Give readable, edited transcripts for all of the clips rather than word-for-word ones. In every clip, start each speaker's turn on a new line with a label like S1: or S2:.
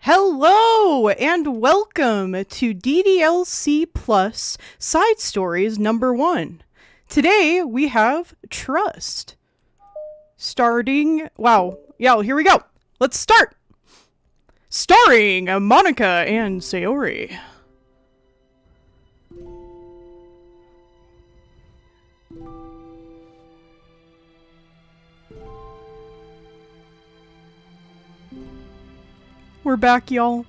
S1: Hello and welcome to DDLC Plus Side Stories number 1. Today we have Trust. Here we go. Let's start. Starring Monika and Sayori. We're back, y'all.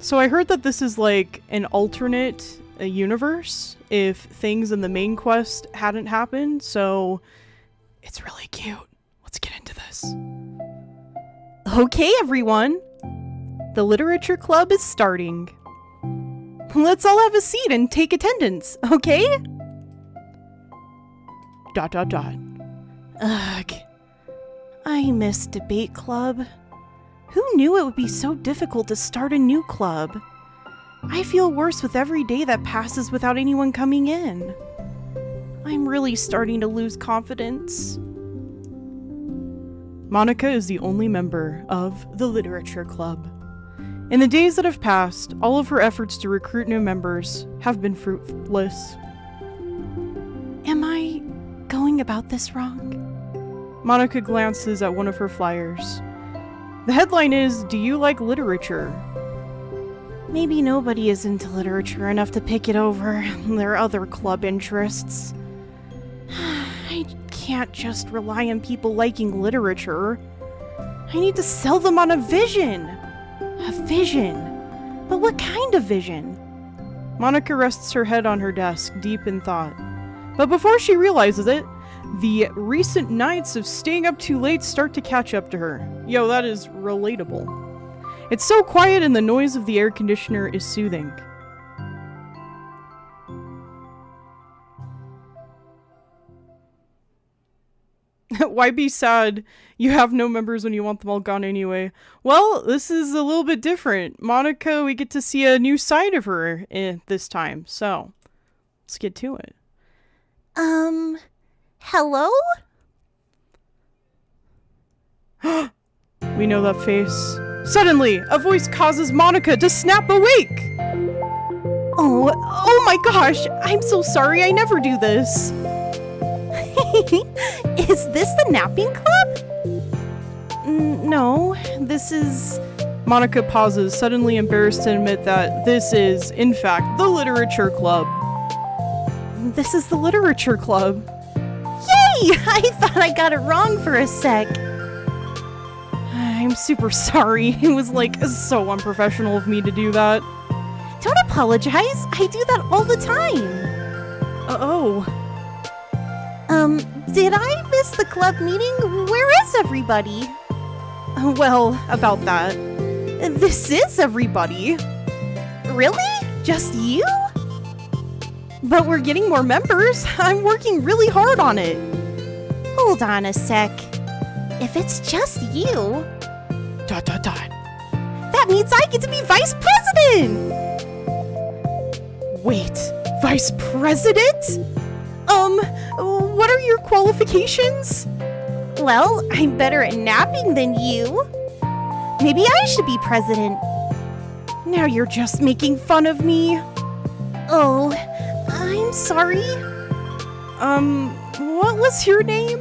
S1: So I heard that this is like an alternate universe if things in the main quest hadn't happened, so it's really cute. Let's get into this. Okay, everyone. The literature club is starting. Let's all have a seat and take attendance, okay? ... Ugh. I miss debate club. Who knew it would be so difficult to start a new club? I feel worse with every day that passes without anyone coming in. I'm really starting to lose confidence. Monika is the only member of the literature club. In the days that have passed, all of her efforts to recruit new members have been fruitless. Am I going about this wrong? Monika glances at one of her flyers. The headline is, "Do you like literature?" Maybe nobody is into literature enough to pick it over their other club interests. I can't just rely on people liking literature. I need to sell them on a vision. A vision? But what kind of vision? Monika rests her head on her desk, deep in thought. But before she realizes it, the recent nights of staying up too late start to catch up to her. Yo, that is relatable. It's so quiet and the noise of the air conditioner is soothing. Why be sad? You have no members when you want them all gone anyway. Well, this is a little bit different. Monika, we get to see a new side of her this time, so let's get to it.
S2: Hello?
S1: We know that face. Suddenly, a voice causes Monika to snap awake! Oh my gosh! I'm so sorry, I never do this!
S2: Is this the napping club?
S1: No, this is... Monika pauses, suddenly embarrassed to admit that this is, in fact, the literature club. This is the literature club.
S2: Yay! I thought I got it wrong for a sec.
S1: I'm super sorry. It was like so unprofessional of me to do that.
S2: Don't apologize. I do that all the time. Did I miss the club meeting? Where is everybody?
S1: Well, about that.
S2: This is everybody. Really? Just you?
S1: But we're getting more members. I'm working really hard on it.
S2: Hold on a sec. If it's just you... ... That means I get to be vice president!
S1: Wait, vice president? What are your qualifications?
S2: Well, I'm better at napping than you. Maybe I should be president.
S1: Now you're just making fun of me.
S2: Oh, I'm sorry.
S1: What was your name?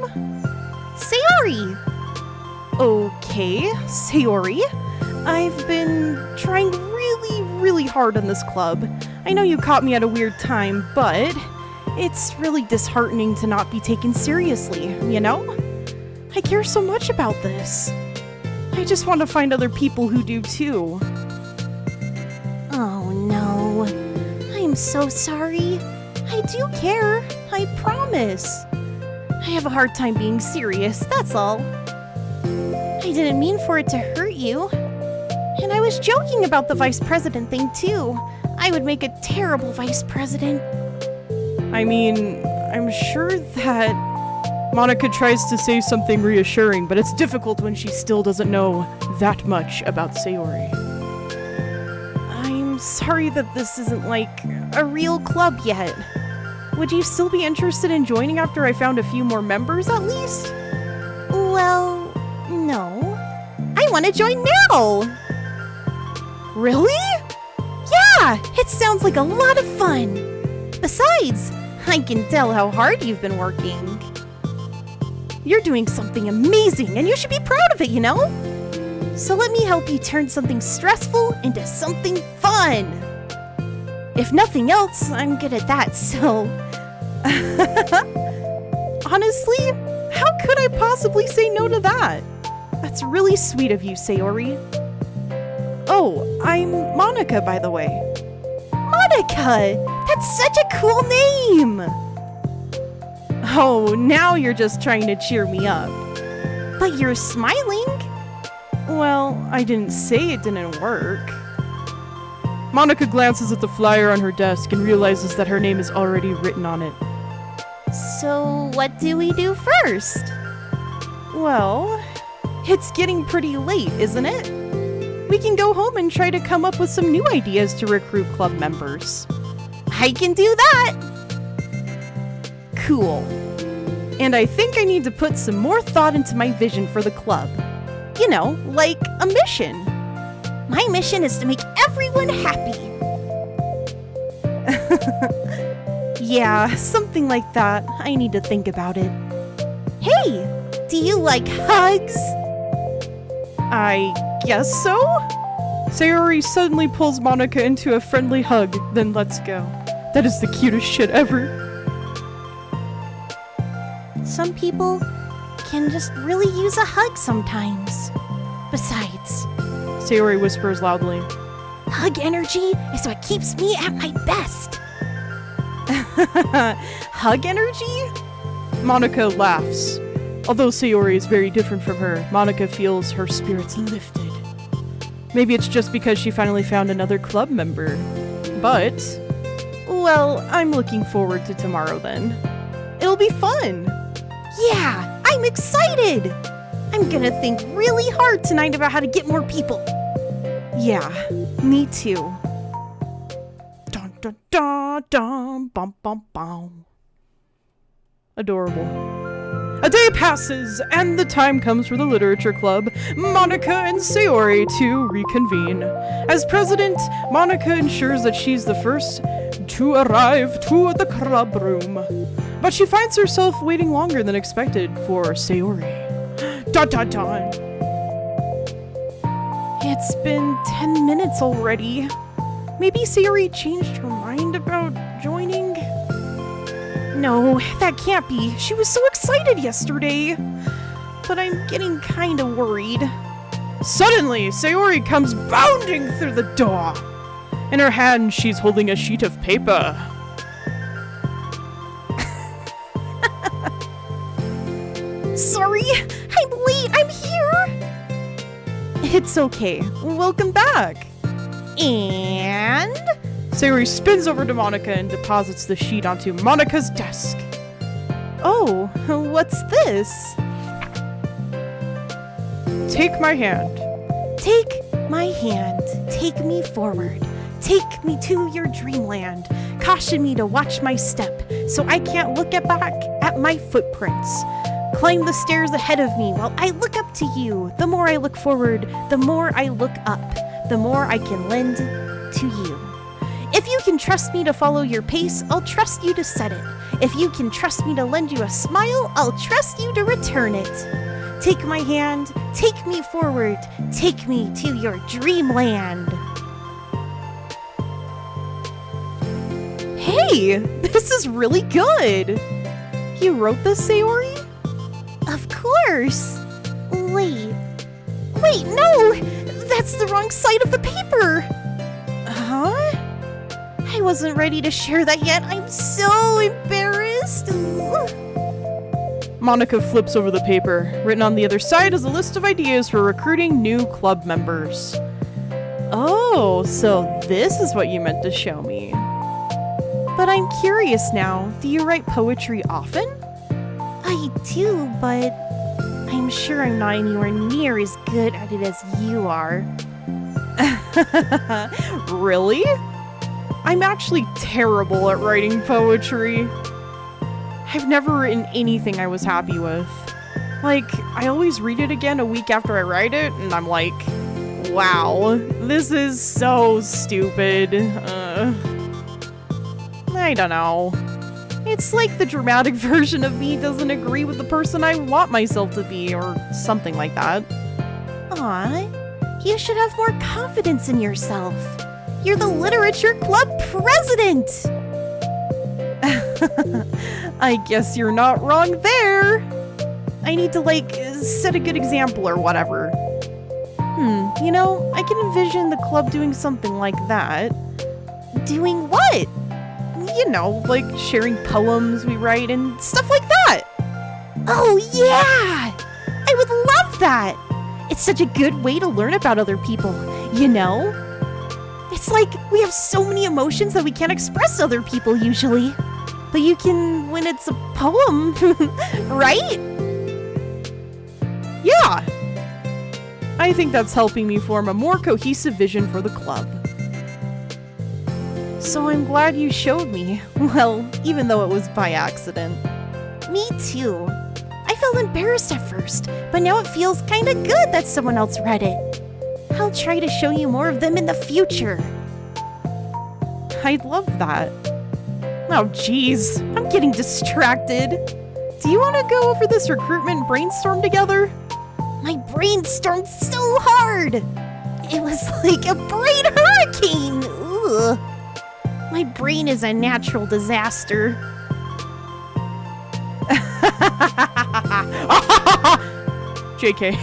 S2: Sayori.
S1: Okay, Sayori. I've been trying really hard on this club. I know you caught me at a weird time, but it's really disheartening to not be taken seriously, you know? I care so much about this. I just want to find other people who do too.
S2: Oh no. I'm so sorry. I do care. I promise. I have a hard time being serious, that's all. I didn't mean for it to hurt you. And I was joking about the vice president thing too. I would make a terrible vice president.
S1: I mean, I'm sure that... Monika tries to say something reassuring, but it's difficult when she still doesn't know that much about Sayori. I'm sorry that this isn't like a real club yet. Would you still be interested in joining after I found a few more members at least?
S2: Well, no. I I want to join now! Really? Yeah, it sounds like a lot of fun. Besides, I can tell how hard you've been working. You're doing something amazing and you should be proud of it, you know? So let me help you turn something stressful into something fun. If nothing else, I'm good at that, so...
S1: Honestly, how could I possibly say no to that? That's really sweet of you, Sayori. Oh, I'm Monika, by the way.
S2: Monika! That's such a cool name!
S1: Oh, now you're just trying to cheer me up.
S2: But you're smiling.
S1: Well, I didn't say it didn't work. Monika glances at the flyer on her desk and realizes that her name is already written on it.
S2: So, what do we do first?
S1: Well, it's getting pretty late, isn't it? We can go home and try to come up with some new ideas to recruit club members.
S2: I can do that!
S1: Cool. And I think I need to put some more thought into my vision for the club. You know, like a mission.
S2: My mission is to make everyone happy.
S1: Yeah, something like that. I need to think about it.
S2: Hey, do you like hugs?
S1: I guess so? Sayori suddenly pulls Monika into a friendly hug, then lets go. That is the cutest shit ever.
S2: Some people can just really use a hug sometimes. Besides,
S1: Sayori whispers loudly.
S2: Hug energy is what keeps me at my best.
S1: Hug energy? Monika laughs. Although Sayori is very different from her, Monika feels her spirits lifted. Maybe it's just because she finally found another club member. But, well, I'm looking forward to tomorrow then. It'll be fun!
S2: Yeah, I'm excited! I'm gonna think really hard tonight about how to get more people.
S1: Yeah, me too. Dun dun dun dun bum bum bum. Adorable. A day passes, and the time comes for the literature club, Monika and Sayori, to reconvene. As president, Monika ensures that she's the first to arrive to the club room. But she finds herself waiting longer than expected for Sayori. Dun dun dun! It's been 10 minutes already. Maybe Sayori changed her mind about joining? No, that can't be. She was so excited yesterday. But I'm getting kinda worried. Suddenly, Sayori comes bounding through the door. In her hand, she's holding a sheet of paper.
S2: Sorry, I'm late. I'm here.
S1: It's okay. Welcome back.
S2: And
S1: Sayori spins over to Monika and deposits the sheet onto Monika's desk. Oh, what's this? Take my hand.
S2: take my hand. Take me forward. Take me to your dreamland. Caution me to watch my step, so I can't look back at my footprints. Climb the stairs ahead of me while I look up to you. The more I look forward, the more I look up, the more I can lend to you. If you can trust me to follow your pace, I'll trust you to set it. If you can trust me to lend you a smile, I'll trust you to return it. Take my hand, take me forward, take me to your dreamland.
S1: Hey, this is really good. You wrote this, Sayori?
S2: Of course. Wait, no! That's the wrong side of the paper!
S1: Huh?
S2: I wasn't ready to share that yet. I'm so embarrassed.
S1: Monika flips over the paper. Written on the other side is a list of ideas for recruiting new club members. Oh, so this is what you meant to show me. But I'm curious now, do you write poetry often?
S2: I do, but I'm sure I'm not anywhere near as good at it as you are.
S1: Really? I'm actually terrible at writing poetry. I've never written anything I was happy with. Like, I always read it again a week after I write it, and I'm like, wow, this is so stupid. I don't know. It's like the dramatic version of me doesn't agree with the person I want myself to be, or something like that.
S2: Aw, you should have more confidence in yourself. You're the literature club president!
S1: I guess you're not wrong there. I need to, like, set a good example or whatever. You know, I can envision the club doing something like that.
S2: Doing what?
S1: You know, like sharing poems we write and stuff like that.
S2: Oh, yeah! I would love that! It's such a good way to learn about other people, you know? It's like we have so many emotions that we can't express to other people usually. But you can when it's a poem, right?
S1: Yeah! I think that's helping me form a more cohesive vision for the club. So I'm glad you showed me. Well, even though it was by accident.
S2: Me too. I felt embarrassed at first, but now it feels kinda good that someone else read it. I'll try to show you more of them in the future.
S1: I'd love that. Oh geez, I'm getting distracted. Do you want to go over this recruitment brainstorm together?
S2: My brainstormed so hard! It was like a brain hurricane! Ugh. My brain is a natural disaster.
S1: JK.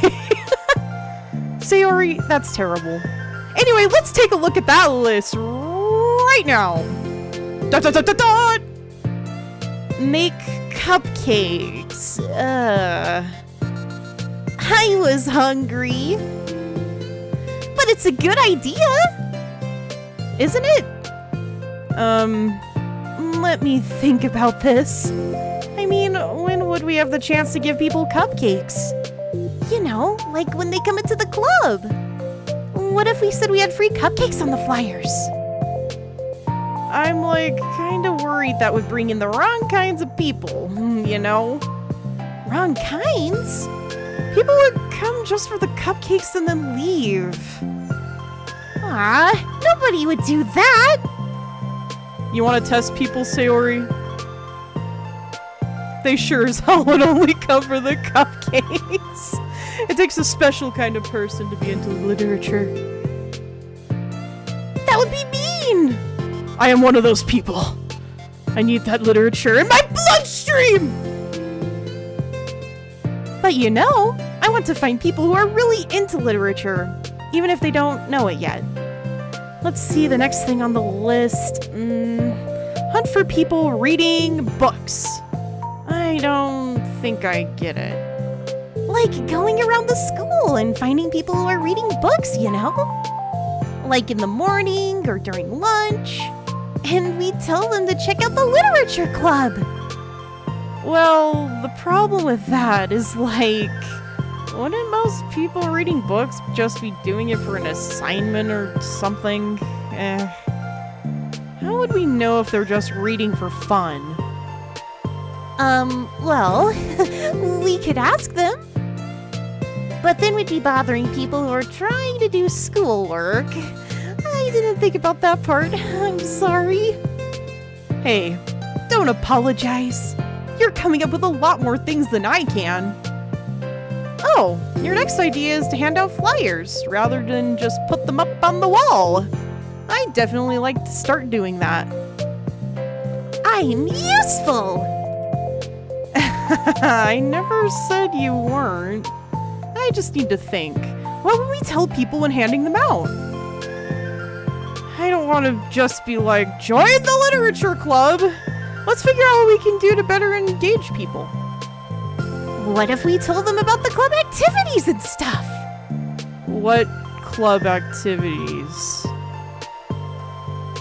S1: Sayori, that's terrible. Anyway, let's take a look at that list right now. Dot, dot, dot, dot, dot. Make cupcakes.
S2: I was hungry. But it's a good idea, isn't it?
S1: Let me think about this. I mean, when would we have the chance to give people cupcakes?
S2: You know, like when they come into the club. What if we said we had free cupcakes on the flyers?
S1: I'm like kinda worried that would bring in the wrong kinds of people, you know?
S2: Wrong kinds?
S1: People would come just for the cupcakes and then leave.
S2: Ah, nobody would do that!
S1: You want to test people, Sayori? They sure as hell would only come for the cupcakes. It takes a special kind of person to be into literature.
S2: That would be mean!
S1: I am one of those people. I need that literature in my bloodstream! But you know, I want to find people who are really into literature, even if they don't know it yet. Let's see the next thing on the list. Hunt for people reading books. I don't think I get it.
S2: Like going around the school and finding people who are reading books, you know? Like in the morning or during lunch. And we tell them to check out the literature club.
S1: Well, the problem with that is like, wouldn't most people reading books just be doing it for an assignment or something? How would we know if they're just reading for fun?
S2: Well, we could ask them. But then we'd be bothering people who are trying to do schoolwork. I didn't think about that part. I'm sorry.
S1: Hey, don't apologize. You're coming up with a lot more things than I can. Oh, your next idea is to hand out flyers rather than just put them up on the wall. I'd definitely like to start doing that.
S2: I'm useful!
S1: I never said you weren't. I just need to think. What would we tell people when handing them out? I don't want to just be like, join the literature club! Let's figure out what we can do to better engage people.
S2: What if we told them about the club activities and stuff?
S1: What club activities?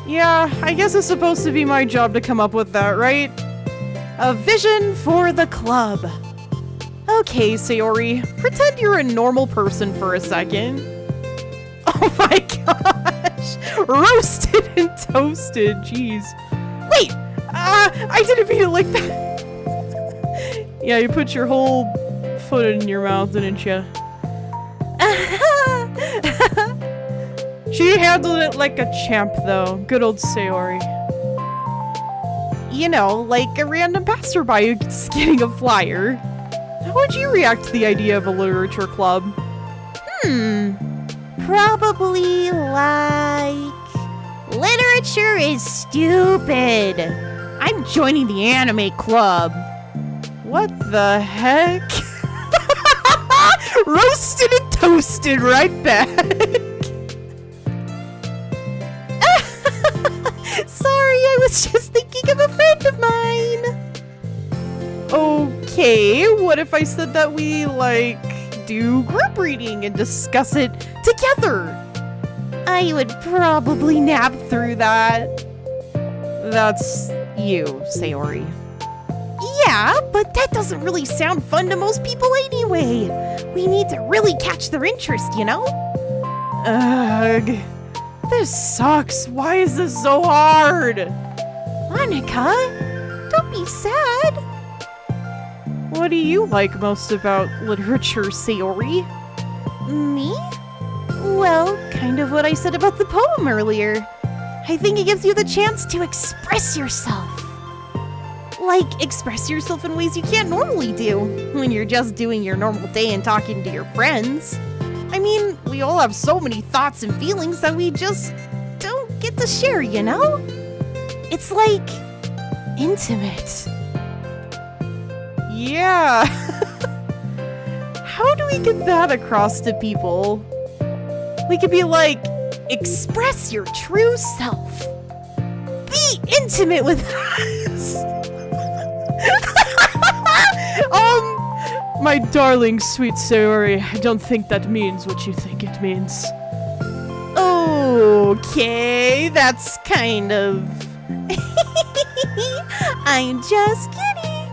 S1: Yeah, I guess it's supposed to be my job to come up with that, right? A vision for the club. Okay, Sayori, pretend you're a normal person for a second. Oh my gosh! Roasted and toasted, jeez. Wait! I didn't mean it like that. Yeah, you put your whole put it in your mouth, didn't you? She handled it like a champ, though. Good old Sayori. You know, like a random passerby who's getting a flyer. How would you react to the idea of a literature club?
S2: Probably like... literature is stupid. I'm joining the anime club.
S1: What the heck? Roasted and toasted right back.
S2: Sorry, I was just thinking of a friend of mine.
S1: Okay, what if I said that we, like, do group reading and discuss it together?
S2: I would probably nap through that.
S1: That's you, Sayori.
S2: Yeah, but that doesn't really sound fun to most people anyway. We need to really catch their interest, you know?
S1: Ugh. This sucks. Why is this so hard?
S2: Monika, don't be sad.
S1: What do you like most about literature, Sayori?
S2: Me? Well, kind of what I said about the poem earlier. I think it gives you the chance to express yourself. Like, express yourself in ways you can't normally do when you're just doing your normal day and talking to your friends. I mean, we all have so many thoughts and feelings that we just don't get to share, you know? It's like intimate.
S1: Yeah. How do we get that across to people? We could be like,
S2: express your true self. Be intimate with us.
S1: My darling sweet Sayori, I don't think that means what you think it means.
S2: Okay, that's kind of... I'm just kidding.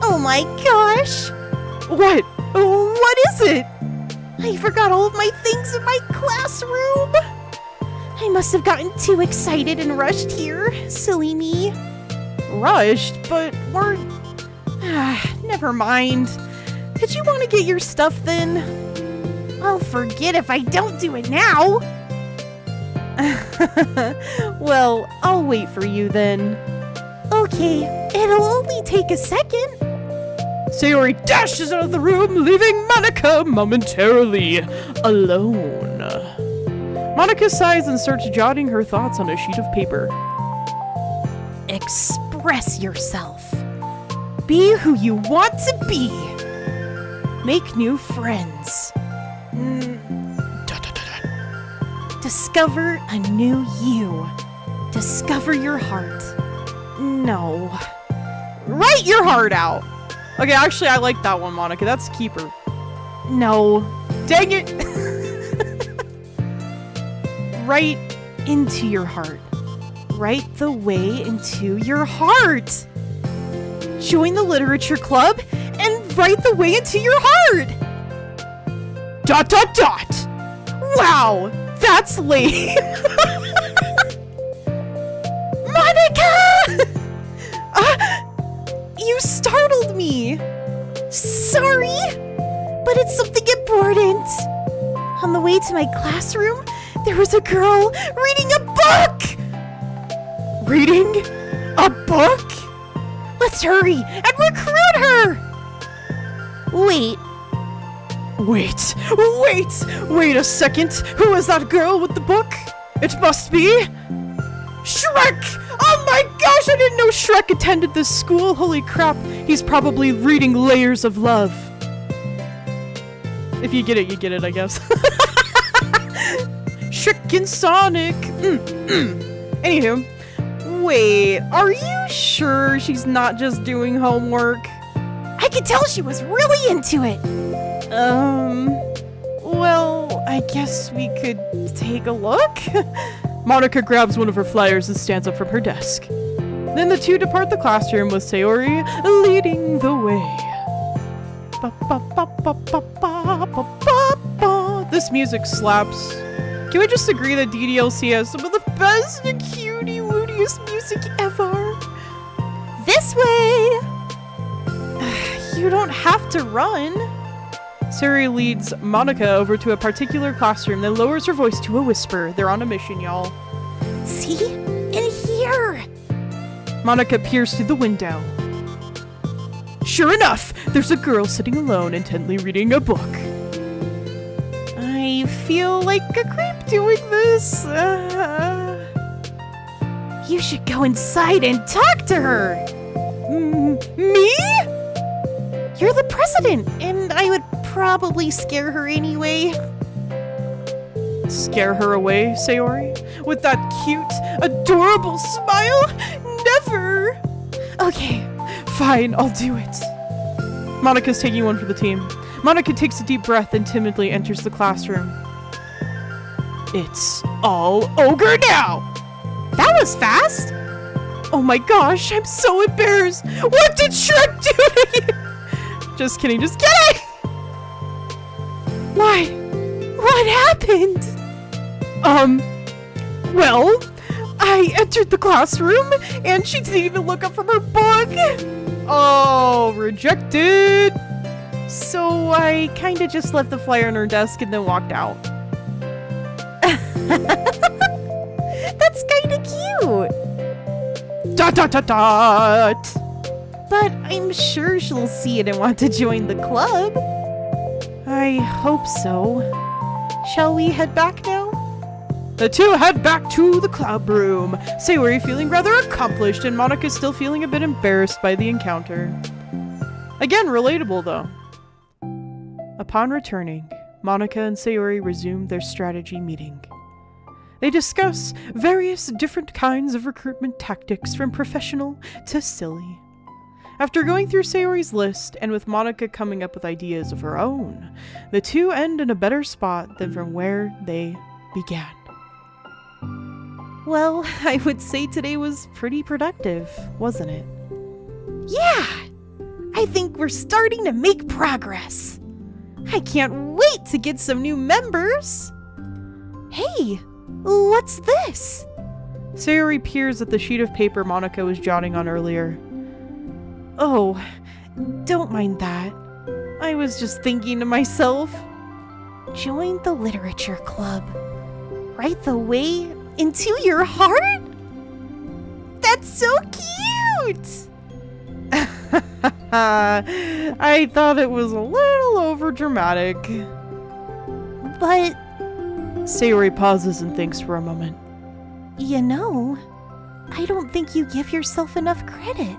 S2: Oh my gosh.
S1: What? What is it?
S2: I forgot all of my things in my classroom. I must have gotten too excited and rushed here. Silly me.
S1: Rushed? But we're...
S2: Never mind. Did you want to get your stuff then? I'll forget if I don't do it now.
S1: Well, I'll wait for you then.
S2: Okay, it'll only take a second.
S1: Sayori dashes out of the room, leaving Monika momentarily alone. Monika sighs and starts jotting her thoughts on a sheet of paper.
S2: Express yourself. Be who you want to be. Make new friends. Discover a new you. Discover your heart. No.
S1: Write your heart out. Okay, actually, I like that one, Monika. That's a keeper.
S2: No.
S1: Dang it.
S2: Right into your heart. Right the way into your heart. Join the literature club and write the way into your heart. ...
S1: Wow, that's lame.
S2: Monika! You startled me. Sorry, but it's something important. On the way to my classroom, there was a girl reading a book.
S1: Reading a book?
S2: Let's hurry and recruit her! Wait.
S1: Wait a second. Who is that girl with the book? It must be... Shrek! Oh my gosh, I didn't know Shrek attended this school. Holy crap, he's probably reading Layers of Love. If you get it, I guess. Shrek and Sonic. Anywho. Wait, are you sure she's not just doing homework?
S2: I could tell she was really into it.
S1: Well, I guess we could take a look. Monika grabs one of her flyers and stands up from her desk. Then the two depart the classroom with Sayori leading the way. This music slaps. Can we just agree that DDLC has some of the best and cutie-wootiest music ever?
S2: This way!
S1: You You don't have to run. Sayori leads Monika over to a particular classroom, then lowers her voice to a whisper. They're on a mission, y'all.
S2: See? In here!
S1: Monika peers through the window. Sure enough, there's a girl sitting alone, intently reading a book. I feel like a creep doing this.
S2: You should go inside and talk to her!
S1: Me?
S2: You're the president, and I would probably scare her anyway.
S1: Scare her away, Sayori? With that cute, adorable smile? Never!
S2: Okay.
S1: Fine, I'll do it. Monika's taking one for the team. Monika takes a deep breath and timidly enters the classroom. It's all ogre now!
S2: That was fast!
S1: Oh my gosh, I'm so embarrassed! What did Shrek do to you? Just kidding, just kidding! Why?
S2: What happened?
S1: Well, I entered the classroom and she didn't even look up from her book. Oh, rejected. So I kinda just left the flyer on her desk and then walked out.
S2: That's kinda cute.
S1: Dot dot dot dot.
S2: But I'm sure she'll see it and want to join the club.
S1: I hope so.
S2: Shall we head back now?
S1: The two head back to the club room. Sayori feeling rather accomplished and Monika still feeling a bit embarrassed by the encounter. Again, relatable though. Upon returning, Monika and Sayori resume their strategy meeting. They discuss various different kinds of recruitment tactics from professional to silly. After going through Sayori's list, and with Monika coming up with ideas of her own, the two end in a better spot than from where they began. Well, I would say today was pretty productive, wasn't it?
S2: Yeah! I think we're starting to make progress. I can't wait to get some new members. Hey, what's this?
S1: Sayori peers at the sheet of paper Monika was jotting on earlier. Oh, don't mind that. I was just thinking to myself.
S2: Join the literature club. Right the way into your heart? That's so cute!
S1: I thought it was a little overdramatic.
S2: But
S1: Sayori pauses and thinks for a moment.
S2: You know, I don't think you give yourself enough credit.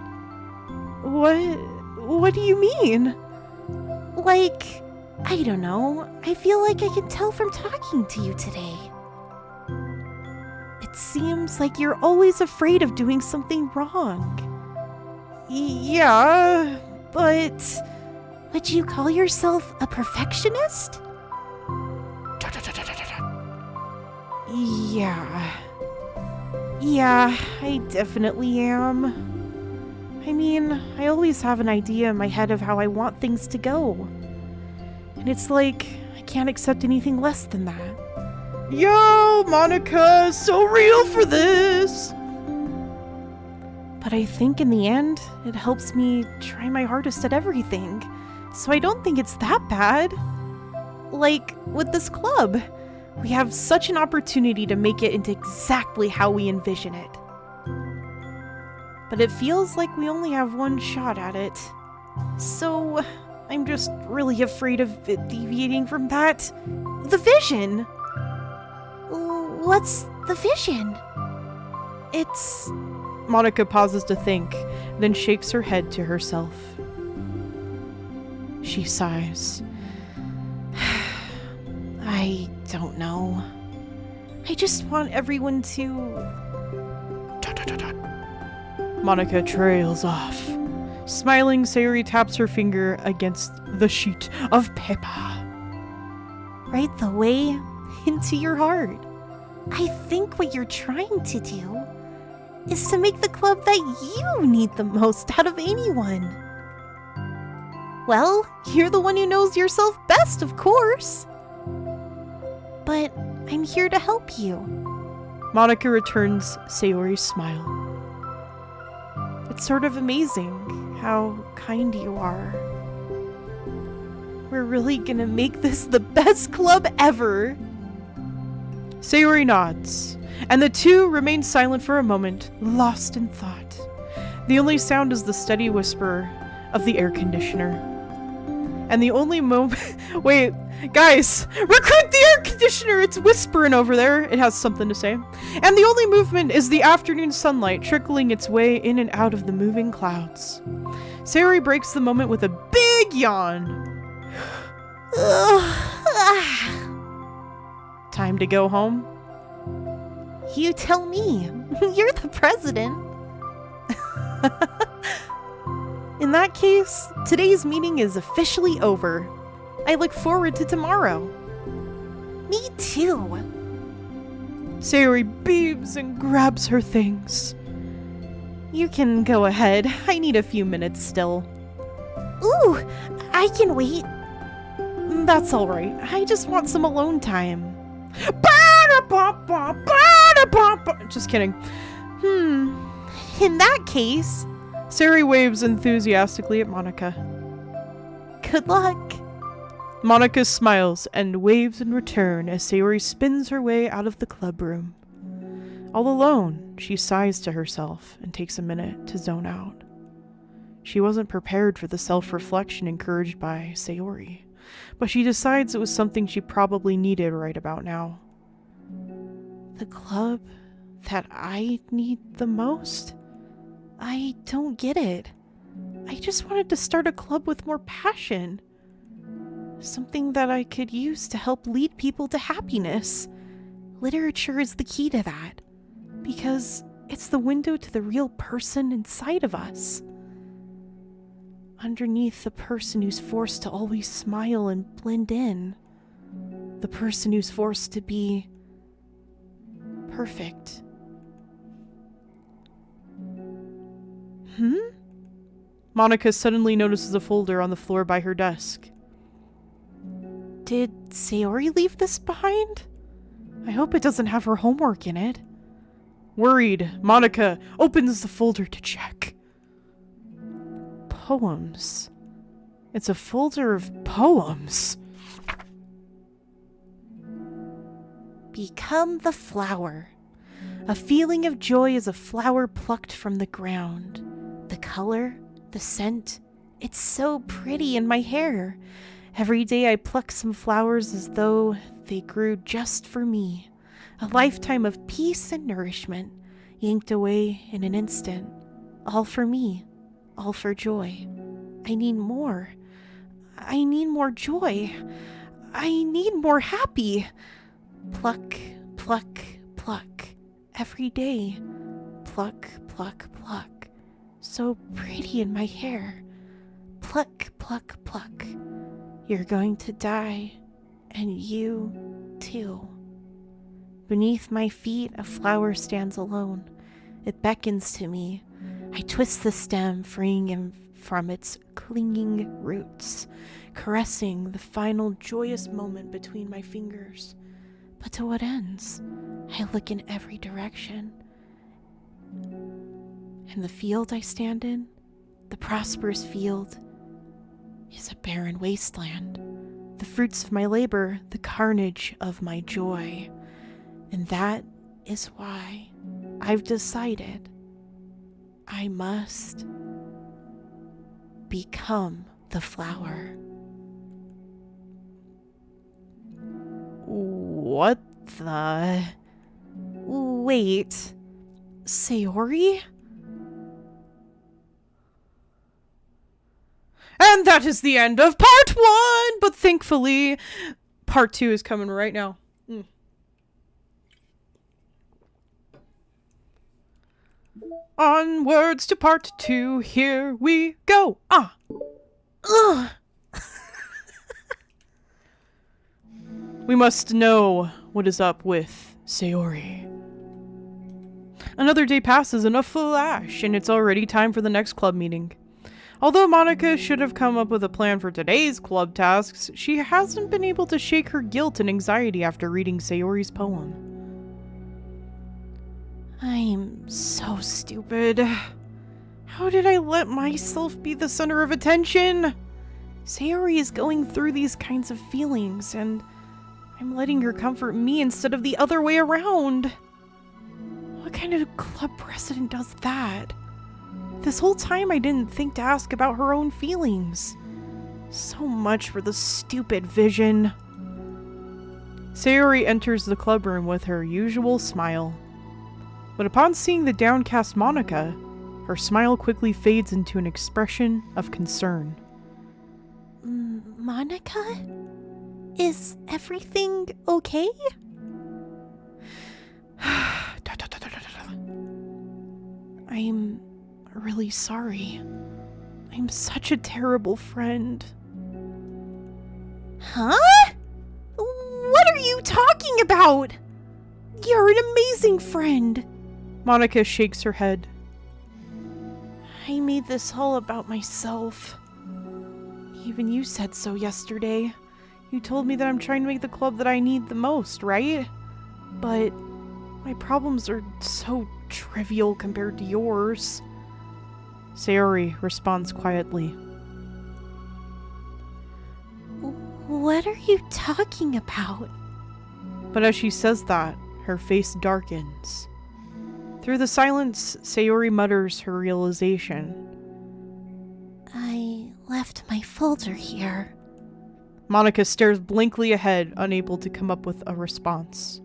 S1: What do you mean?
S2: Like, I don't know. I feel like I can tell from talking to you today. It seems like you're always afraid of doing something wrong.
S1: Yeah, but...
S2: Would you call yourself a perfectionist?
S1: Yeah, I definitely am. I mean, I always have an idea in my head of how I want things to go. And it's like, I can't accept anything less than that. Yo, Monika, so real for this! But I think in the end, it helps me try my hardest at everything. So I don't think it's that bad. Like, with this club, we have such an opportunity to make it into exactly how we envision it. But it feels like we only have one shot at it. So, I'm just really afraid of it deviating from that. The vision!
S2: What's the vision?
S1: It's... Monika pauses to think, then shakes her head to herself. She sighs. I don't know. I just want everyone to... Monika trails off. Smiling, Sayori taps her finger against the sheet of paper.
S2: Right the way into your heart. I think what you're trying to do is to make the club that you need the most out of anyone. Well, you're the one who knows yourself best, of course. But I'm here to help you.
S1: Monika returns Sayori's smile. It's sort of amazing how kind you are.
S2: We're really gonna make this the best club ever.
S1: Sayori nods, and the two remain silent for a moment, lost in thought. The only sound is the steady whisper of the air conditioner. And the only moment... Wait, guys! Recruit the air conditioner! It's whispering over there. It has something to say. And the only movement is the afternoon sunlight trickling its way in and out of the moving clouds. Sayori breaks the moment with a big yawn. Time to go home?
S2: You tell me. You're the president. In that case, today's meeting is officially over. I look forward to tomorrow. Me too.
S1: Sayori beams and grabs her things.
S2: You can go ahead. I need a few minutes still. Ooh, I can wait. That's alright. I just want some alone time.
S1: Just kidding.
S2: In that case...
S1: Sayori waves enthusiastically at Monika.
S2: Good luck.
S1: Monika smiles and waves in return as Sayori spins her way out of the club room. All alone, she sighs to herself and takes a minute to zone out. She wasn't prepared for the self-reflection encouraged by Sayori, but she decides it was something she probably needed right about now. The club that I need the most? I don't get it. I just wanted to start a club with more passion. Something that I could use to help lead people to happiness. Literature is the key to that, because it's the window to the real person inside of us. Underneath the person who's forced to always smile and blend in. The person who's forced to be perfect. Monika suddenly notices a folder on the floor by her desk. Did Sayori leave this behind? I hope it doesn't have her homework in it. Worried, Monika opens the folder to check. Poems. It's a folder of poems.
S2: Become the flower. A feeling of joy is a flower plucked from the ground. The color, the scent, it's so pretty in my hair. Every day I pluck some flowers as though they grew just for me. A lifetime of peace and nourishment, yanked away in an instant. All for me, all for joy. I need more. I need more joy. I need more happy. Pluck, pluck, pluck. Every day. Pluck, pluck, pluck. So pretty in my hair. Pluck, pluck, pluck. You're going to die, and you too. Beneath my feet, a flower stands alone. It beckons to me. I twist the stem, freeing him from its clinging roots, caressing the final joyous moment between my fingers. But to what ends? I look in every direction. And the field I stand in, the prosperous field, is a barren wasteland. The fruits of my labor, the carnage of my joy. And that is why I've decided I must become the flower. What the... Wait... Sayori? And that is the end of part 1! But thankfully, part 2 is coming right now. Onwards to part 2, here we go! Ugh. We must know what is up with Sayori. Another day passes in a flash, and it's already time for the next club meeting. Although Monika should have come up with a plan for today's club tasks, she hasn't been able to shake her guilt and anxiety after reading Sayori's poem. I'm so stupid. How did I let myself be the center of attention?
S1: Sayori is going through these kinds of feelings, and I'm letting her comfort me instead of the other way around. What kind of club president does that? This whole time I didn't think to ask about her own feelings. So much for the stupid vision. Sayori enters the club room with her usual smile. But upon seeing the downcast Monika, her smile quickly fades into an expression of concern.
S2: Monika? Is everything okay?
S1: I'm really sorry. I'm such a terrible friend.
S2: Huh? What are you talking about? You're an amazing friend.
S1: Monika shakes her head.
S2: I made this all about myself.
S1: Even you said so yesterday. You told me that I'm trying to make the club that I need the most, right? But my problems are so trivial compared to yours. Sayori responds quietly.
S2: What are you talking about?
S1: But as she says that, her face darkens. Through the silence, Sayori mutters her realization.
S2: I left my folder here.
S1: Monika stares blankly ahead, unable to come up with a response.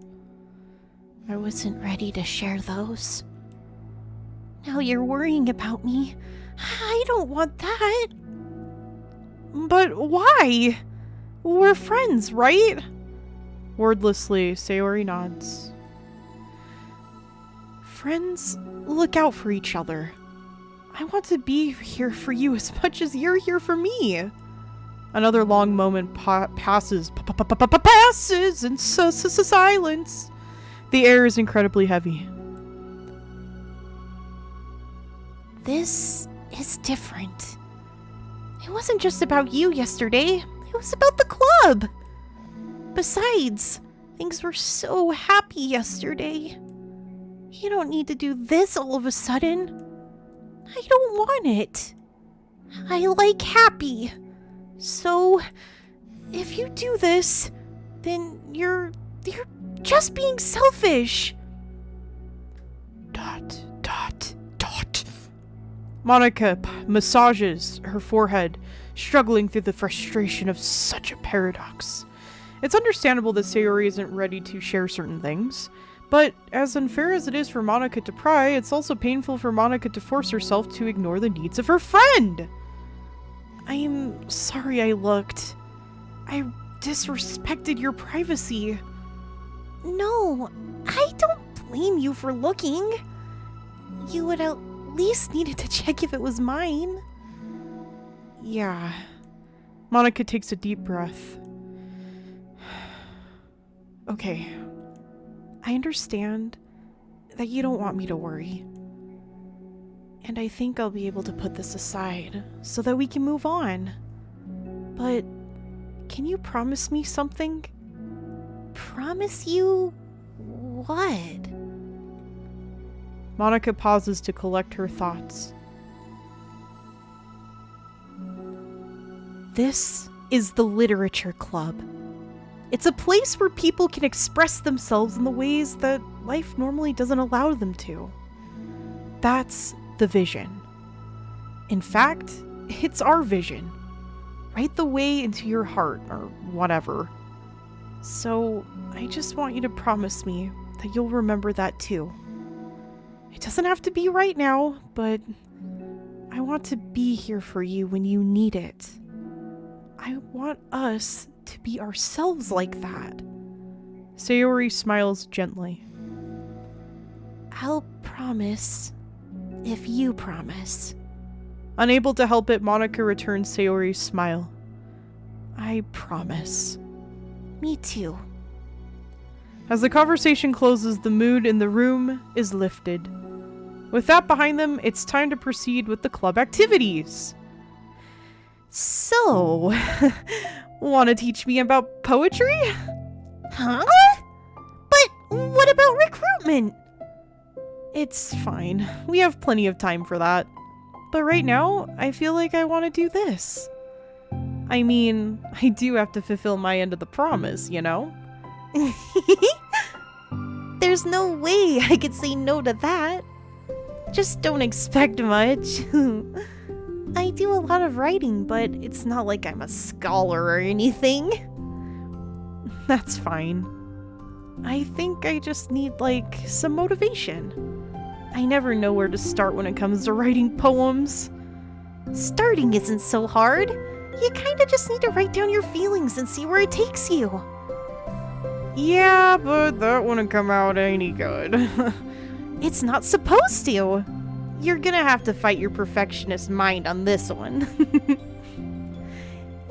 S2: I wasn't ready to share those. Now you're worrying about me. I don't want that.
S1: But why? We're friends, right? Wordlessly, Sayori nods. Friends look out for each other. I want to be here for you as much as you're here for me. Another long moment passes in silence. The air is incredibly heavy.
S2: This is different. It wasn't just about you yesterday. It was about the club. Besides, things were so happy yesterday. You don't need to do this all of a sudden. I don't want it. I like happy. So, if you do this, then you're just being selfish. ...
S1: Monika massages her forehead, struggling through the frustration of such a paradox. It's understandable that Sayori isn't ready to share certain things, but as unfair as it is for Monika to pry, it's also painful for Monika to force herself to ignore the needs of her friend. I am sorry I looked. I disrespected your privacy.
S2: No, I don't blame you for looking. You would at least needed to check if it was mine.
S1: Yeah. Monika takes a deep breath. Okay. I understand that you don't want me to worry. And I think I'll be able to put this aside so that we can move on. But can you promise me something?
S2: Promise you what?
S1: Monika pauses to collect her thoughts. This is the Literature Club. It's a place where people can express themselves in the ways that life normally doesn't allow them to. That's the vision. In fact, it's our vision. Right the way into your heart, or whatever. So, I just want you to promise me that you'll remember that too. It doesn't have to be right now, but I want to be here for you when you need it. I want us to be ourselves like that. Sayori smiles gently.
S2: I'll promise if you promise.
S1: Unable to help it, Monika returns Sayori's smile. I promise.
S2: Me too.
S1: As the conversation closes, the mood in the room is lifted. With that behind them, it's time to proceed with the club activities. So, want to teach me about poetry?
S2: Huh? But what about recruitment?
S1: It's fine. We have plenty of time for that. But right now, I feel like I want to do this. I mean, I do have to fulfill my end of the promise, you know?
S2: There's no way I could say no to that. Just don't expect much. I do a lot of writing, but it's not like I'm a scholar or anything.
S1: That's fine. I think I just need, like, some motivation. I never know where to start when it comes to writing poems.
S2: Starting isn't so hard. You kinda just need to write down your feelings and see where it takes you.
S1: Yeah, but that wouldn't come out any good.
S2: It's not supposed to. You're gonna have to fight your perfectionist mind on this one.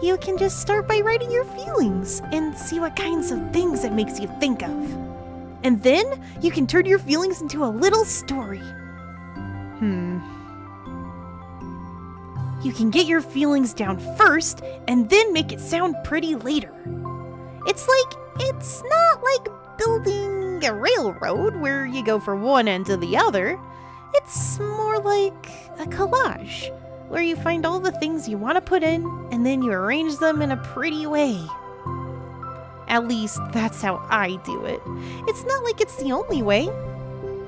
S2: You can just start by writing your feelings and see what kinds of things it makes you think of. And then you can turn your feelings into a little story. You can get your feelings down first and then make it sound pretty later. It's not like building a railroad where you go from one end to the other. It's more like a collage where you find all the things you want to put in and then you arrange them in a pretty way. At least that's how I do it. It's not like it's the only way,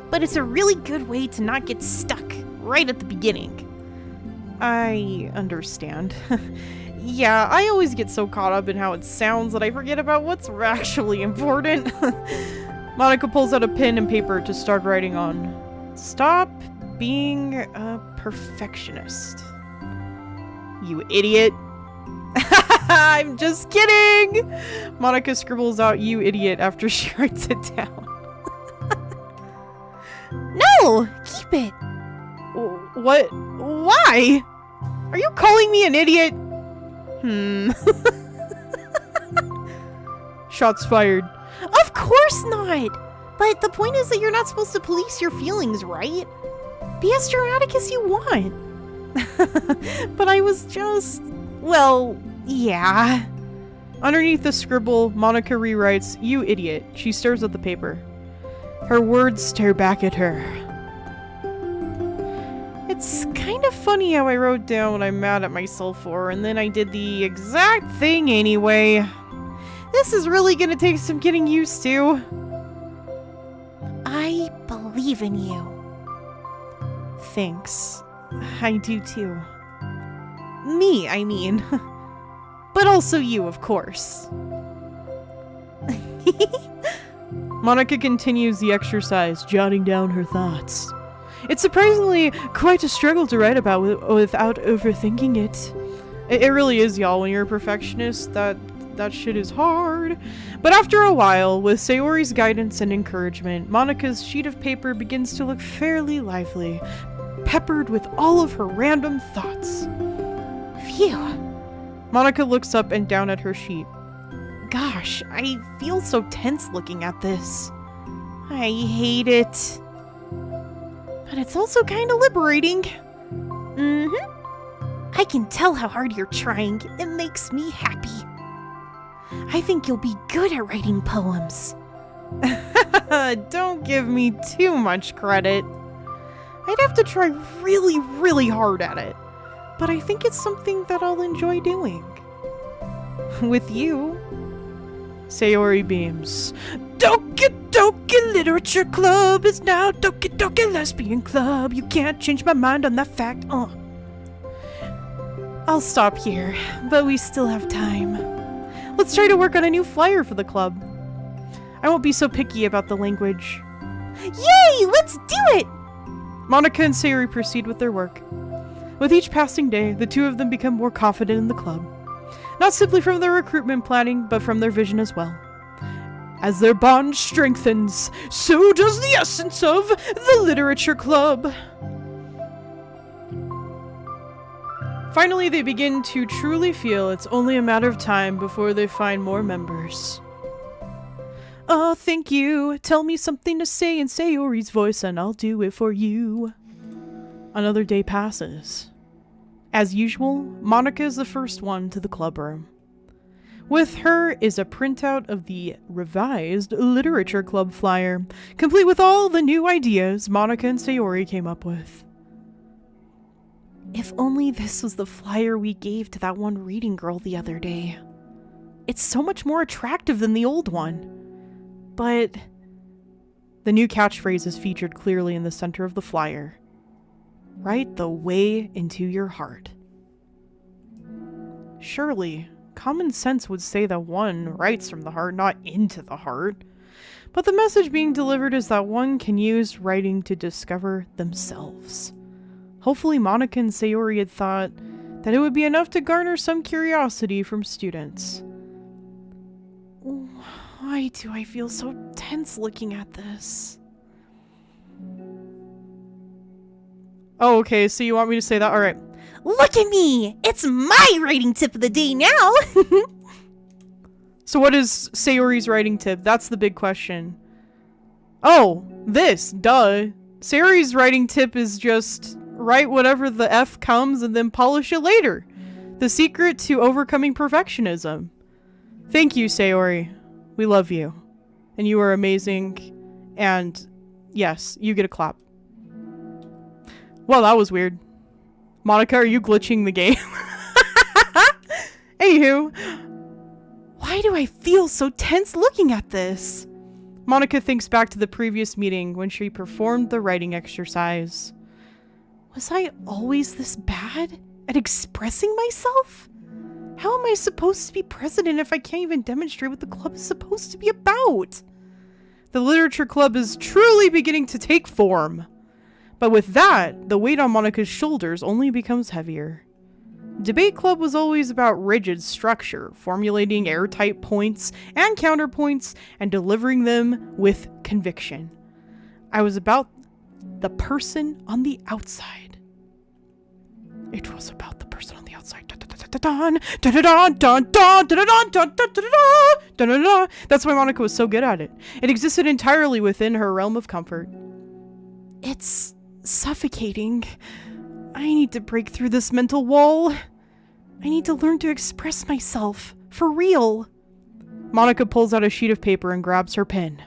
S2: but it's a really good way to not get stuck right at the beginning.
S1: I understand. Yeah, I always get so caught up in how it sounds that I forget about what's actually important. Monika pulls out a pen and paper to start writing on. Stop being a perfectionist. You idiot. I'm just kidding! Monika scribbles out "you idiot" after she writes it down.
S2: No! Keep it!
S1: What? Why? Are you calling me an idiot? Shots fired.
S2: Of course not! But the point is that you're not supposed to police your feelings, right? Be as dramatic as you want.
S1: But I was just... Well, yeah. Underneath the scribble, Monika rewrites, "You idiot." She stares at the paper. Her words stare back at her. It's kind of funny how I wrote down what I'm mad at myself for, and then I did the exact thing anyway. This is really gonna take some getting used to.
S2: I believe in you.
S1: Thanks. I do too. Me, I mean. But also you, of course. Monika continues the exercise, jotting down her thoughts. It's surprisingly quite a struggle to write about without overthinking it. It really is, y'all. When you're a perfectionist, that shit is hard. But after a while, with Sayori's guidance and encouragement, Monika's sheet of paper begins to look fairly lively, peppered with all of her random thoughts.
S2: Phew.
S1: Monika looks up and down at her sheet. Gosh, I feel so tense looking at this. I hate it. But it's also kind of liberating.
S2: I can tell how hard you're trying. It makes me happy. I think you'll be good at writing poems.
S1: Don't give me too much credit. I'd have to try really, really hard at it. But I think it's something that I'll enjoy doing. With you. Sayori beams. Doki Doki Literature Club is now Doki Doki Lesbian Club. You can't change my mind on that fact. I'll stop here, but we still have time. Let's try to work on a new flyer for the club. I won't be so picky about the language.
S2: Yay! Let's do it!
S1: Monika and Sayori proceed with their work. With each passing day, the two of them become more confident in the club. Not simply from their recruitment planning, but from their vision as well. As their bond strengthens, so does the essence of the Literature Club. Finally, they begin to truly feel it's only a matter of time before they find more members. Oh, thank you. Tell me something to say in Sayori's voice and I'll do it for you. Another day passes. As usual, Monika is the first one to the club room. With her is a printout of the revised Literature Club flyer, complete with all the new ideas Monika and Sayori came up with. If only this was the flyer we gave to that one reading girl the other day. It's so much more attractive than the old one. But the new catchphrase is featured clearly in the center of the flyer. Write the way into your heart. Surely, common sense would say that one writes from the heart, not into the heart. But the message being delivered is that one can use writing to discover themselves. Hopefully Monika and Sayori had thought that it would be enough to garner some curiosity from students. Why do I feel so tense looking at this? Oh, okay, so you want me to say that? Alright.
S2: Look at me! It's my writing tip of the day now!
S1: So what is Sayori's writing tip? That's the big question. Oh, this, duh. Sayori's writing tip is just write whatever the F comes and then polish it later. The secret to overcoming perfectionism. Thank you, Sayori. We love you. And you are amazing. And yes, you get a clap. Well, that was weird. Monika, are you glitching the game? Anywho. Why do I feel so tense looking at this? Monika thinks back to the previous meeting when she performed the writing exercise. Was I always this bad at expressing myself? How am I supposed to be president if I can't even demonstrate what the club is supposed to be about? The literature club is truly beginning to take form. But with that, the weight on Monika's shoulders only becomes heavier. Debate club was always about rigid structure, formulating airtight points and counterpoints and delivering them with conviction. I was about the person on the outside. It was about the person on the outside. That's why Monika was so good at it. It existed entirely within her realm of comfort. It's suffocating. I need to break through this mental wall. I need to learn to express myself. For real. Monika pulls out a sheet of paper and grabs her pen.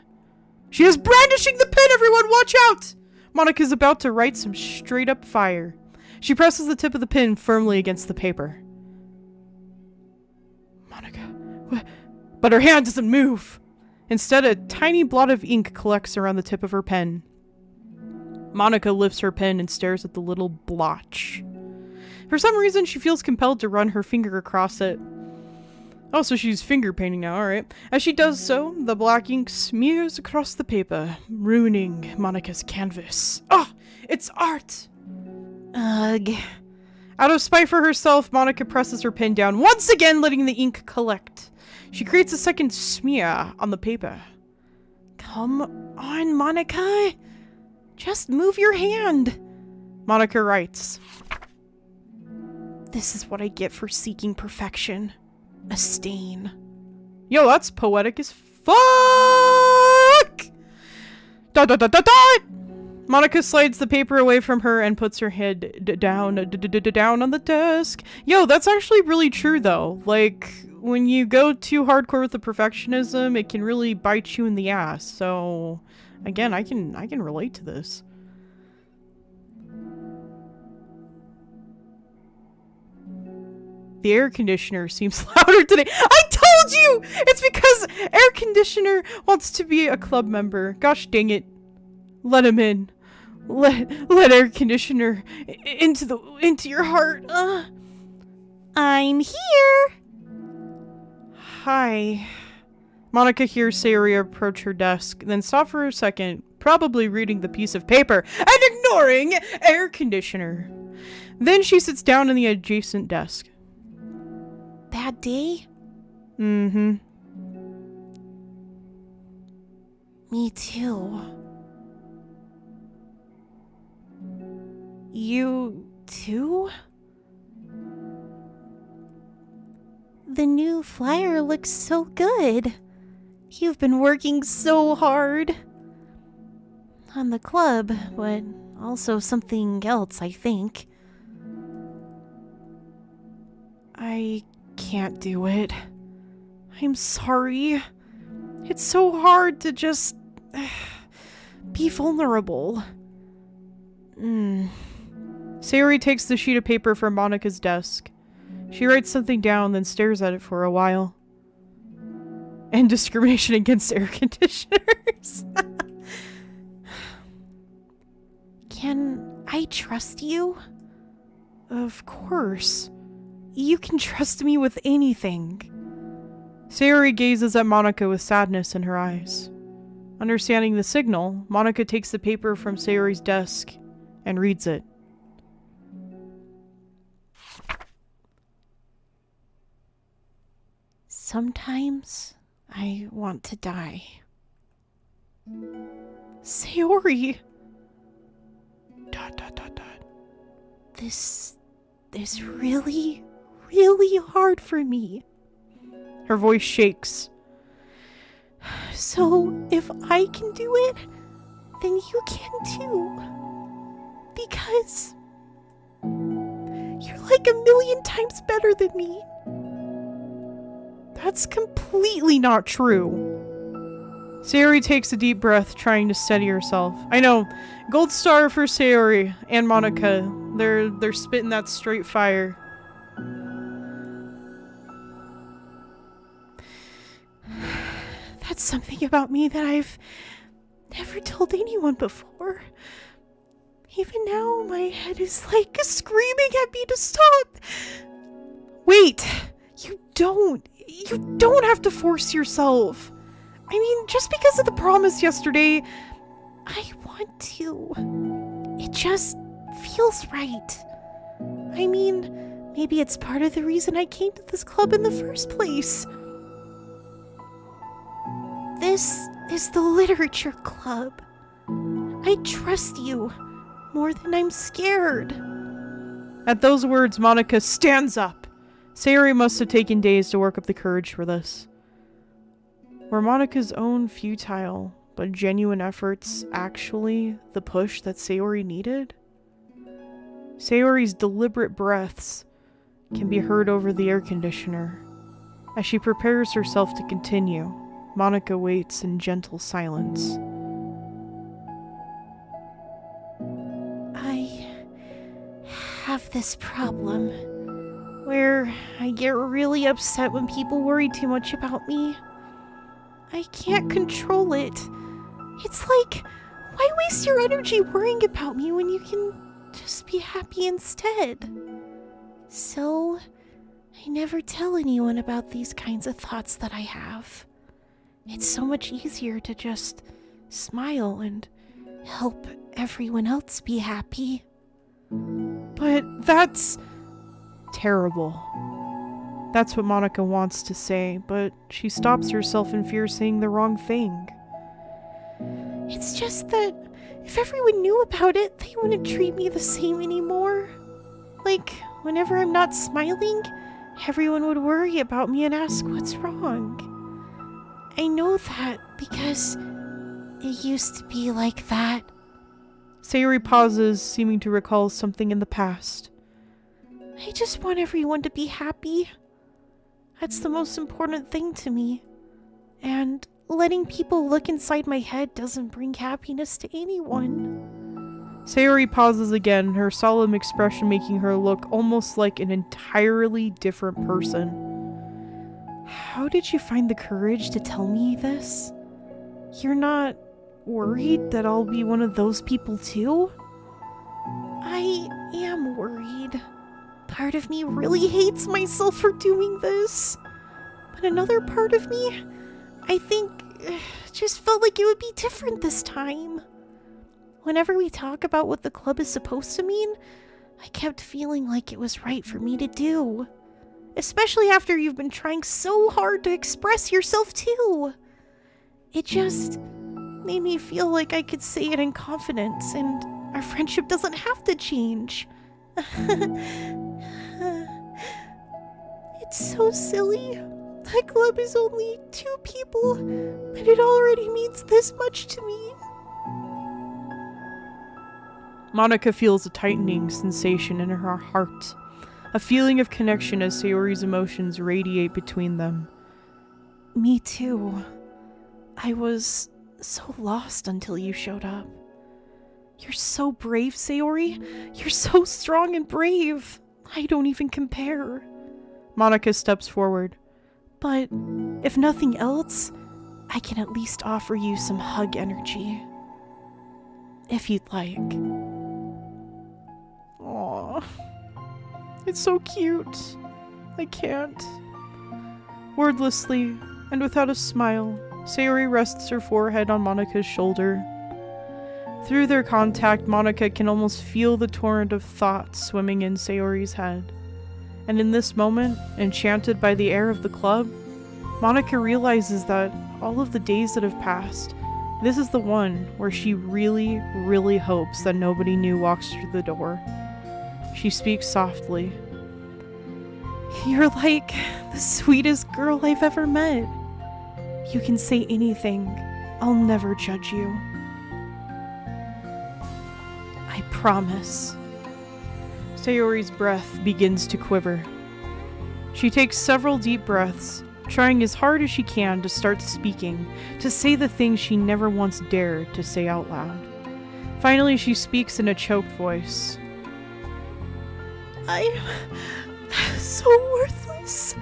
S1: She is brandishing the pen, everyone! Watch out! Monika's about to write some straight-up fire. She presses the tip of the pen firmly against the paper. Monika... But her hand doesn't move. Instead, a tiny blot of ink collects around the tip of her pen. Monika lifts her pen and stares at the little blotch. For some reason, she feels compelled to run her finger across it. Oh, so she's finger painting now, alright. As she does so, the black ink smears across the paper, ruining Monika's canvas. Ah! It's art! Ugh. Out of spite for herself, Monika presses her pen down, once again letting the ink collect. She creates a second smear on the paper. Come on, Monika! Just move your hand! Monika writes. This is what I get for seeking perfection. A stain. Yo, that's poetic as fuck! Dot dot dot dot dot! Monika slides the paper away from her and puts her head down on the desk. Yo, that's actually really true though. Like, when you go too hardcore with the perfectionism, it can really bite you in the ass. So, again, I can relate to this. The air conditioner seems louder today. I told you! It's because air conditioner wants to be a club member. Gosh dang it. Let him in. Let air conditioner into your heart.
S2: I'm here!
S1: Hi. Monika hears Sayori approach her desk, then stop for a second, probably reading the piece of paper and ignoring air conditioner. Then she sits down in the adjacent desk.
S2: Bad day?
S1: Mm-hmm.
S2: Me too.
S1: You too?
S2: The new flyer looks so good. You've been working so hard. On the club, but also something else, I think.
S1: I can't do it. I'm sorry. It's so hard to just be vulnerable. Sayori takes the sheet of paper from Monika's desk. She writes something down, then stares at it for a while. And discrimination against air conditioners.
S2: Can I trust you?
S1: Of course. You can trust me with anything. Sayori gazes at Monika with sadness in her eyes. Understanding the signal, Monika takes the paper from Sayori's desk and reads it.
S2: Sometimes I want to die.
S1: Sayori! ...
S2: This is really, really hard for me.
S1: Her voice shakes.
S2: So, if I can do it, then you can too. Because you're like 1,000,000 times better than me.
S1: That's completely not true. Sayori takes a deep breath, trying to steady herself. I know. Gold star for Sayori and Monika. They're spitting that straight fire.
S2: That's something about me that I've never told anyone before. Even now, my head is like screaming at me to stop.
S1: Wait! You don't have to force yourself. I mean, just because of the promise yesterday,
S2: I want to. It just feels right. I mean, maybe it's part of the reason I came to this club in the first place. This is the literature club. I trust you more than I'm scared.
S1: At those words, Monika stands up. Sayori must have taken days to work up the courage for this. Were Monika's own futile but genuine efforts actually the push that Sayori needed? Sayori's deliberate breaths can be heard over the air conditioner. As she prepares herself to continue, Monika waits in gentle silence.
S2: I have this problem where I get really upset when people worry too much about me. I can't control it. It's like, why waste your energy worrying about me when you can just be happy instead? So, I never tell anyone about these kinds of thoughts that I have. It's so much easier to just smile and help everyone else be happy.
S1: But that's terrible. That's what Monika wants to say, but she stops herself in fear saying the wrong thing.
S2: It's just that if everyone knew about it, they wouldn't treat me the same anymore. Like, whenever I'm not smiling, everyone would worry about me and ask what's wrong. I know that because it used to be like that.
S1: Sayori pauses, seeming to recall something in the past.
S2: I just want everyone to be happy. That's the most important thing to me. And letting people look inside my head doesn't bring happiness to anyone.
S1: Sayori pauses again, her solemn expression making her look almost like an entirely different person. How did you find the courage to tell me this? You're not worried that I'll be one of those people too?
S2: I am worried. Part of me really hates myself for doing this. But another part of me, I think, just felt like it would be different this time. Whenever we talk about what the club is supposed to mean, I kept feeling like it was right for me to do. Especially after you've been trying so hard to express yourself too. It just made me feel like I could say it in confidence and our friendship doesn't have to change. It's so silly. The club is only 2 people, but it already means this much to me.
S1: Monika feels a tightening sensation in her heart, a feeling of connection as Sayori's emotions radiate between them.
S2: Me too. I was so lost until you showed up.
S1: You're so brave, Sayori. You're so strong and brave. I don't even compare. Monika steps forward. But if nothing else, I can at least offer you some hug energy. If you'd like. Aww. It's so cute. I can't. Wordlessly, and without a smile, Sayori rests her forehead on Monika's shoulder. Through their contact, Monika can almost feel the torrent of thoughts swimming in Sayori's head. And in this moment, enchanted by the air of the club, Monika realizes that all of the days that have passed, this is the one where she really, really hopes that nobody new walks through the door. She speaks softly. You're like the sweetest girl I've ever met. You can say anything. I'll never judge you. I promise. Sayori's breath begins to quiver. She takes several deep breaths, trying as hard as she can to start speaking, to say the things she never once dared to say out loud. Finally, she speaks in a choked voice. I'm so worthless.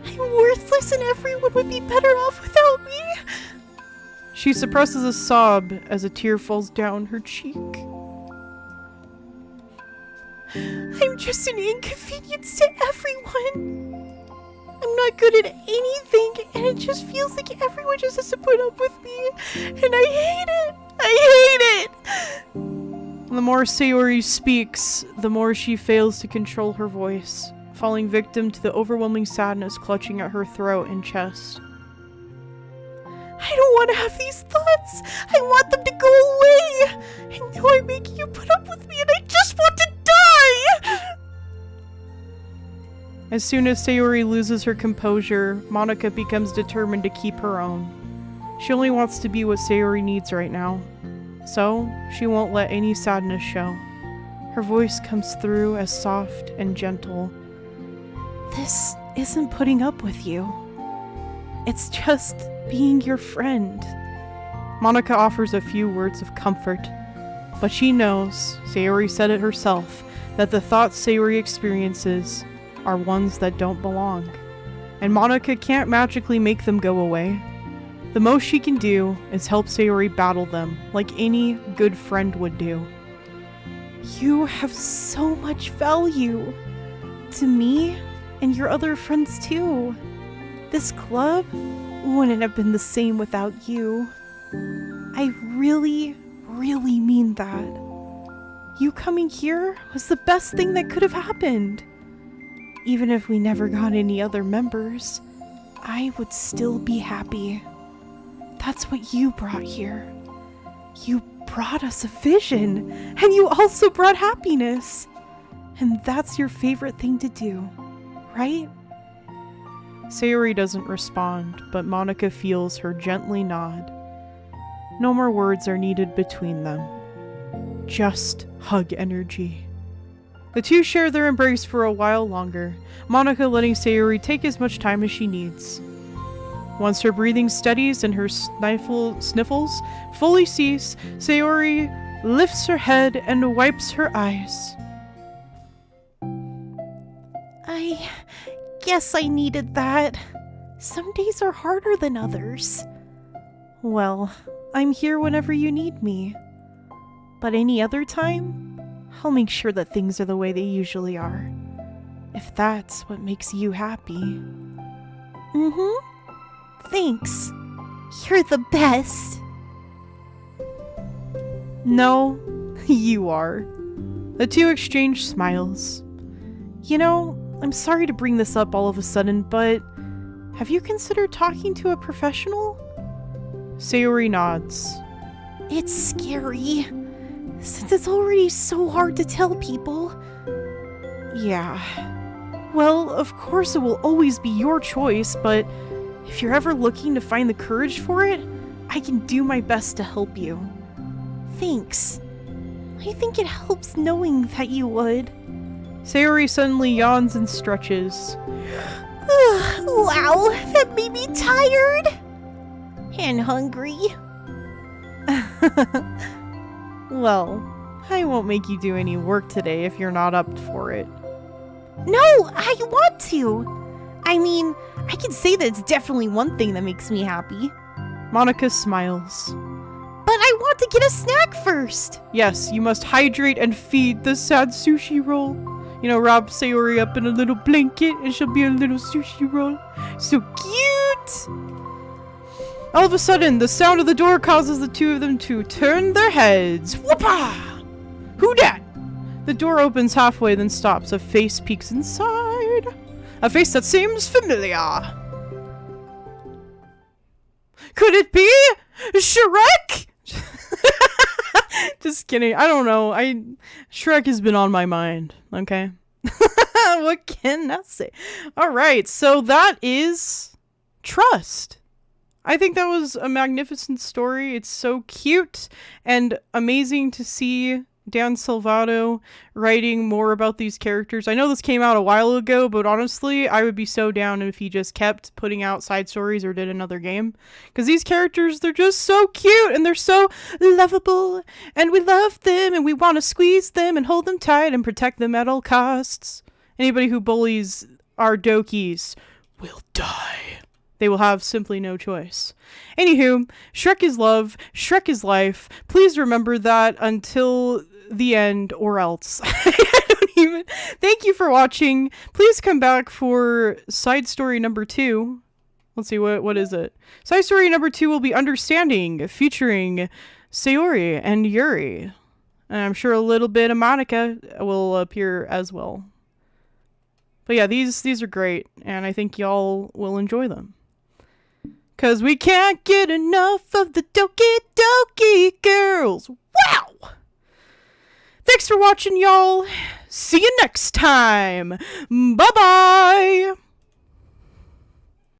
S1: I'm worthless and everyone would be better off without me. She suppresses a sob as a tear falls down her cheek. I'm just an inconvenience to everyone. I'm not good at anything, and it just feels like everyone just has to put up with me, and I hate it. I hate it. The more Sayori speaks, the more she fails to control her voice, falling victim to the overwhelming sadness clutching at her throat and chest. I don't want to have these thoughts. I want them to go away. I know I'm making you put up with me, and I just want to die. As soon as Sayori loses her composure, Monika becomes determined to keep her own. She only wants to be what Sayori needs right now, so she won't let any sadness show. Her voice comes through as soft and gentle. This isn't putting up with you. It's just being your friend. Monika offers a few words of comfort, but she knows, Sayori said it herself, that the thoughts Sayori experiences are ones that don't belong, and Monika can't magically make them go away. The most she can do is help Sayori battle them like any good friend would do. You have so much value to me and your other friends too. This club wouldn't have been the same without you. I really, really mean that. You coming here was the best thing that could have happened. Even if we never got any other members, I would still be happy. That's what you brought here. You brought us a vision, and you also brought happiness. And that's your favorite thing to do, right? Sayori doesn't respond, but Monika feels her gently nod. No more words are needed between them. Just hug energy. The two share their embrace for a while longer, Monika letting Sayori take as much time as she needs. Once her breathing steadies and her sniffles fully cease, Sayori lifts her head and wipes her eyes.
S2: I guess I needed that. Some days are harder than others.
S1: Well, I'm here whenever you need me. But any other time, I'll make sure that things are the way they usually are. If that's what makes you happy.
S2: Thanks. You're the best.
S1: No, you are. The two exchange smiles. You know, I'm sorry to bring this up all of a sudden, but have you considered talking to a professional? Sayori nods.
S2: It's scary, since it's already so hard to tell people.
S1: Yeah. Well, of course it will always be your choice, but if you're ever looking to find the courage for it, I can do my best to help you.
S2: Thanks. I think it helps knowing that you would.
S1: Sayori suddenly yawns and stretches.
S2: Wow, that made me tired. And hungry.
S1: Well, I won't make you do any work today if you're not up for it.
S2: No, I want to. I mean, I can say that it's definitely one thing that makes me happy.
S1: Monika smiles.
S2: But I want to get a snack first.
S1: Yes, you must hydrate and feed the sad sushi roll. You know, wrap Sayori up in a little blanket and she'll be a little sushi roll. So cute! All of a sudden, the sound of the door causes the two of them to turn their heads. Whoopah! Who dat? The door opens halfway, then stops. A face peeks inside. A face that seems familiar. Could it be Shrek? Just kidding. I don't know. Shrek has been on my mind. Okay. What can I say? All right. So that is Trust. I think that was a magnificent story. It's so cute and amazing to see Dan Salvato writing more about these characters. I know this came out a while ago, but honestly, I would be so down if he just kept putting out side stories or did another game. Because these characters, they're just so cute and they're so lovable. And we love them and we want to squeeze them and hold them tight and protect them at all costs. Anybody who bullies our Dokis will die. They will have simply no choice. Anywho, Shrek is love, Shrek is life. Please remember that until the end or else. I don't even... Thank you for watching. Please come back for side story number 2. Let's see, what is it? Side story number 2 will be Understanding, featuring Sayori and Yuri. And I'm sure a little bit of Monika will appear as well. But yeah, these are great, and I think y'all will enjoy them. 'Cause we can't get enough of the Doki Doki girls. Wow! Thanks for watching, y'all. See you next time. Bye-bye.